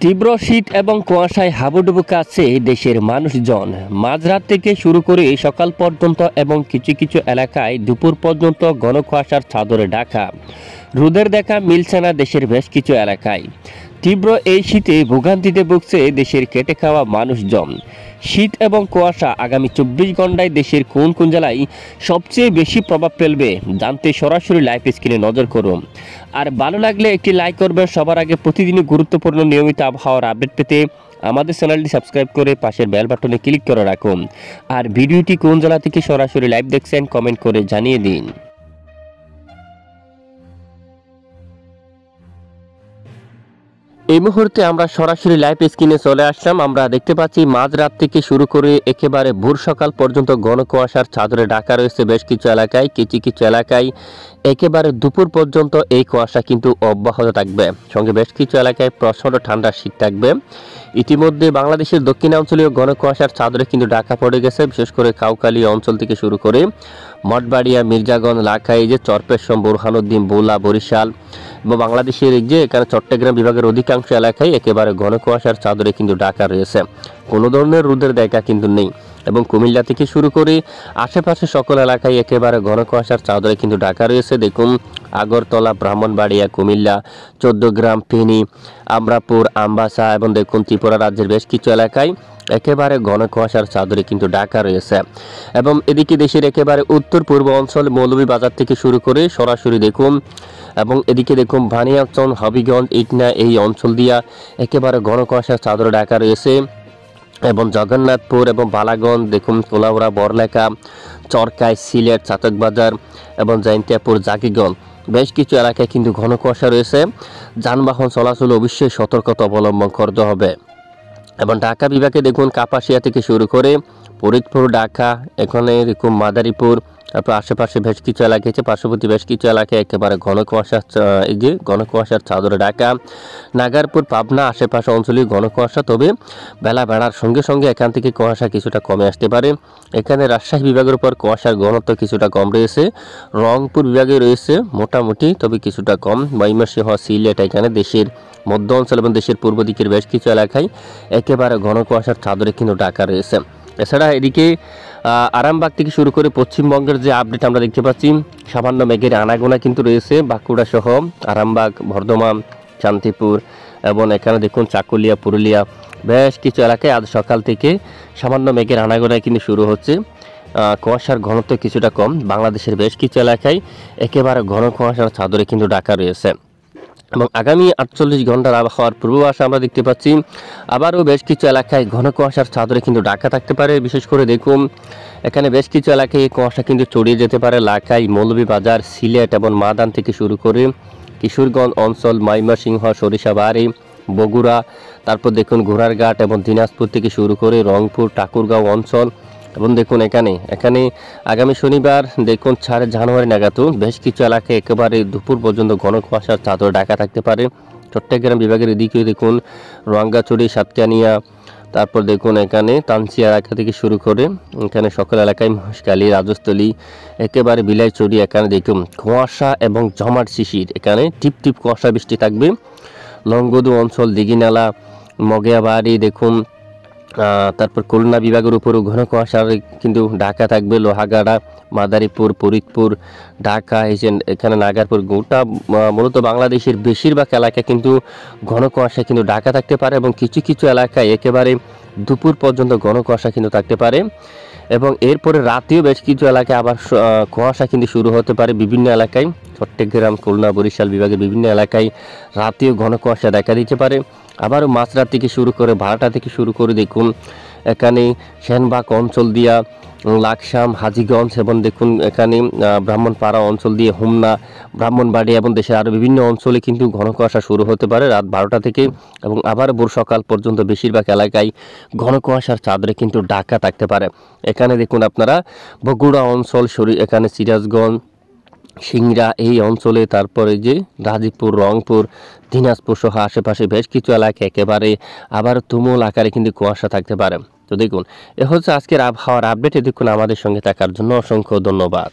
তীব্র শীত এবং কুয়াশায় হাবুডুবু কাটছে দেশের মানুষজন। মাঝরাত থেকে শুরু করে সকাল পর্যন্ত এবং কিছু কিছু এলাকায় দুপুর পর্যন্ত ঘন কুয়াশার চাদরে ঢাকা। রোদের দেখা মিলছে না দেশের বেশ কিছু এলাকায়। তীব্র এই শীতে ভোগান্তিতে ভুগছে দেশের খেটে খাওয়া মানুষজন। শীত এবং কুয়াশা আগামী 24 ঘন্টায় দেশের কোন কোন জেলায় সবচেয়ে বেশি প্রভাব ফেলবে জানতে সরাসরি লাইভ স্ক্রিনে নজর করুন। আর ভালো লাগলে একটি লাইক করবেন। সবার আগে প্রতিদিনই গুরুত্বপূর্ণ নিয়মিত আবহাওয়ার আপডেট পেতে আমাদের চ্যানেলটি সাবস্ক্রাইব করে পাশের বেল বাটনে ক্লিক করে রাখুন। আর ভিডিওটি কোন জেলা থেকে সরাসরি লাইভ দেখছেন কমেন্ট করে জানিয়ে দিন। এই মুহূর্তে আমরা সরাসরি লাইভ স্ক্রিনে চলে আসলাম। আমরা দেখতে পাচ্ছি মাঝরাত থেকে শুরু করে একেবারে ভোর সকাল পর্যন্ত ঘন কুয়াশার চাদরে ঢাকা রয়েছে বেশ কিছু এলাকায়। কিছু কিছু এলাকায় একেবারে দুপুর পর্যন্ত এই কুয়াশা কিন্তু অব্যাহত থাকবে। সঙ্গে বেশ কিছু এলাকায় প্রচণ্ড ঠান্ডা শীত থাকবে। ইতিমধ্যে বাংলাদেশের দক্ষিণাঞ্চলীয় ঘন কুয়াশার চাদরে কিন্তু ঢাকা পড়ে গেছে। বিশেষ করে কাউখালী অঞ্চল থেকে শুরু করে মঠবাড়িয়া, মির্জাগঞ্জ, লাখাই, যে চরপেশম, বোরহানুদ্দিন, ভোলা, বরিশাল এবং বাংলাদেশের যে এখানে চট্টগ্রাম বিভাগের অধিকাংশ এলাকায় একেবারে ঘন কুয়াশার চাদরে কিন্তু ঢাকা রয়েছে। কোনো ধরনের রোদের দেখা কিন্তু নেই। এবং কুমিল্লা থেকে শুরু করে আশেপাশে সকল এলাকায় একেবারে ঘন কুয়াশার চাদরে কিন্তু ঢাকা রয়েছে। দেখুন আগরতলা, ব্রাহ্মণবাড়িয়া, কুমিল্লা, 14 গ্রাম, ফেনী, আমরাপুর, আমবাসা এবং দেখুন ত্রিপুরা রাজ্যের বেশ কিছু এলাকায় একেবারে ঘন কুয়াশার চাদরে কিন্তু ঢাকা রয়েছে। এবং এদিকে দেশের একেবারে উত্তর পূর্ব অঞ্চল মৌলভীবাজার থেকে শুরু করে সরাসরি দেখুন এবং এদিকে দেখুন বানিয়াচং, হবিগঞ্জ, ইটনা এই অঞ্চল দিয়া একেবারে ঘন কুয়াশার চাদরে ঢাকা রয়েছে। এবং জগন্নাথপুর এবং বালাগঞ্জ দেখুন কোলাউড়া, বড়লেখা, চরকায়, সিলেট, চাতকবাজার এবং জয়ন্তিয়াপুর, জাকিগঞ্জ বেশ কিছু এলাকায় কিন্তু ঘন কুয়াশা রয়েছে। যানবাহন চলাচলে অবশ্যই সতর্কতা অবলম্বন করতে হবে। এবং ঢাকা বিভাগে দেখুন কাপাসিয়া থেকে শুরু করে ফরিদপুর, ঢাকা, এখানে দেখুন মাদারীপুর, তারপর আশেপাশে বেশ কিছু এলাকা আছে, পার্শ্ববর্তী বেশ কিছু এলাকায় একেবারে ঘন কুয়াশার চাদরে ঢাকা। নাগারপুর, পাবনা আশেপাশে অঞ্চলে ঘন কুয়াশা, তবে বেলা বাড়ার সঙ্গে সঙ্গে এখান থেকে কুয়াশা কিছুটা কমে আসতে পারে। এখানে রাজশাহী বিভাগের উপর কুয়াশার ঘনত্ব কিছুটা কম রয়েছে। রংপুর বিভাগে রয়েছে মোটামুটি, তবে কিছুটা কম। ময়মনসিংহ, সিলেট এখানে দেশের মধ্য অঞ্চল এবং দেশের পূর্ব দিকের বেশ কিছু এলাকায় একেবারে ঘন কুয়াশার চাদরে কিন্তু ঢাকা রয়েছে। এছাড়া এদিকে আরামবাগ থেকে শুরু করে পশ্চিমবঙ্গের যে আপডেট আমরা দেখতে পাচ্ছি, সামান্য মেঘের আনাগোনা কিন্তু রয়েছে বাঁকুড়া সহ আরামবাগ, বর্ধমান, শান্তিপুর এবং এখানে দেখুন চাকুলিয়া, পুরুলিয়া বেশ কিছু এলাকায় আজ সকাল থেকে সামান্য মেঘের আনাগোনায় কিন্তু শুরু হচ্ছে। কুয়াশার ঘনত্ব কিছুটা কম। বাংলাদেশের বেশ কিছু এলাকায় একেবারে ঘন কুয়াশার চাদরে কিন্তু ঢাকা রয়েছে। এবং আগামী 48 ঘন্টার আবহাওয়ার পূর্বাভাস আমরা দেখতে পাচ্ছি আবারও বেশ কিছু এলাকায় ঘন কুয়াশার চাদরে কিন্তু ঢাকা থাকতে পারে। বিশেষ করে দেখুন এখানে বেশ কিছু এলাকায় এই কুয়াশা কিন্তু ছড়িয়ে যেতে পারে। লাখাই, মৌলভীবাজার, সিলেট এবং মাদান থেকে শুরু করে কিশোরগঞ্জ অঞ্চল, ময়মনসিংহ, সরিষাবাড়ি, বগুড়া, তারপর দেখুন ঘোড়ারঘাট এবং দিনাজপুর থেকে শুরু করে রংপুর, ঠাকুরগাঁও অঞ্চল এবং দেখুন এখানে আগামী শনিবার দেখুন 4 জানুয়ারি নাগাদ বেশ কিছু এলাকায় একেবারে দুপুর পর্যন্ত ঘন কুয়াশার চাদর ঢাকা থাকতে পারে। চট্টগ্রাম বিভাগের এদিকেও দেখুন রঙ্গাচুরি, সাতকানিয়া, তারপর দেখুন এখানে তানসিয়া এলাকা থেকে শুরু করে এখানে সকল এলাকায় মহেশখালী, রাজস্থলী, একেবারে বিলাইচুরি এখানে দেখুন কুয়াশা এবং জমাট শিশির, এখানে টিপ টিপ কুয়াশা বৃষ্টি থাকবে। লংগদু অঞ্চল, দিঘিনালা, মগিয়াবাড়ি দেখুন, তারপর খুলনা বিভাগের উপরও ঘন কুয়াশার কিন্তু ঢাকা থাকবে। লোহাগাড়া, মাদারীপুর, ফরিদপুর, ঢাকা, এখানে নাগারপুর, গোটা মূলত বাংলাদেশের বেশিরভাগ এলাকা কিন্তু ঘন কুয়াশা কিন্তু ঢাকা থাকতে পারে। এবং কিছু কিছু এলাকায় একেবারে দুপুর পর্যন্ত ঘন কুয়াশা কিন্তু থাকতে পারে। এবং এরপরে রাতেও বেশ কিছু এলাকায় আবার কুয়াশা কিন্তু শুরু হতে পারে বিভিন্ন এলাকায়। চট্টগ্রাম, খুলনা, বরিশাল বিভাগের বিভিন্ন এলাকায় রাতেও ঘন কুয়াশা দেখা দিতে পারে। আবারও মাঝরাত থেকে শুরু করে 12টা থেকে শুরু করে দেখুন এখানে সেনবাগ অঞ্চল দিয়া লাকসাম, হাজীগঞ্জ এবং দেখুন এখানে ব্রাহ্মণপাড়া অঞ্চল দিয়ে হোমনা, ব্রাহ্মণবাড়ি এবং দেশের আরও বিভিন্ন অঞ্চলে কিন্তু ঘন কুয়াশা শুরু হতে পারে রাত 12টা থেকে। এবং আবার ভোর সকাল পর্যন্ত বেশিরভাগ এলাকায় ঘন কুয়াশার চাদরে কিন্তু ঢাকা থাকতে পারে। এখানে দেখুন আপনারা বগুড়া অঞ্চল, এখানে সিরাজগঞ্জ, সিংড়া এই অঞ্চলে, তারপরে যে গাজীপুর, রংপুর, দিনাজপুর সহ আশেপাশে বেশ কিছু এলাকায় একেবারে আবার তুমুল আকারে কিন্তু কুয়াশা থাকতে পারে। তো দেখুন এ হচ্ছে আজকের আবহাওয়ার আপডেট। দেখুন আমাদের সঙ্গে থাকার জন্য অসংখ্য ধন্যবাদ।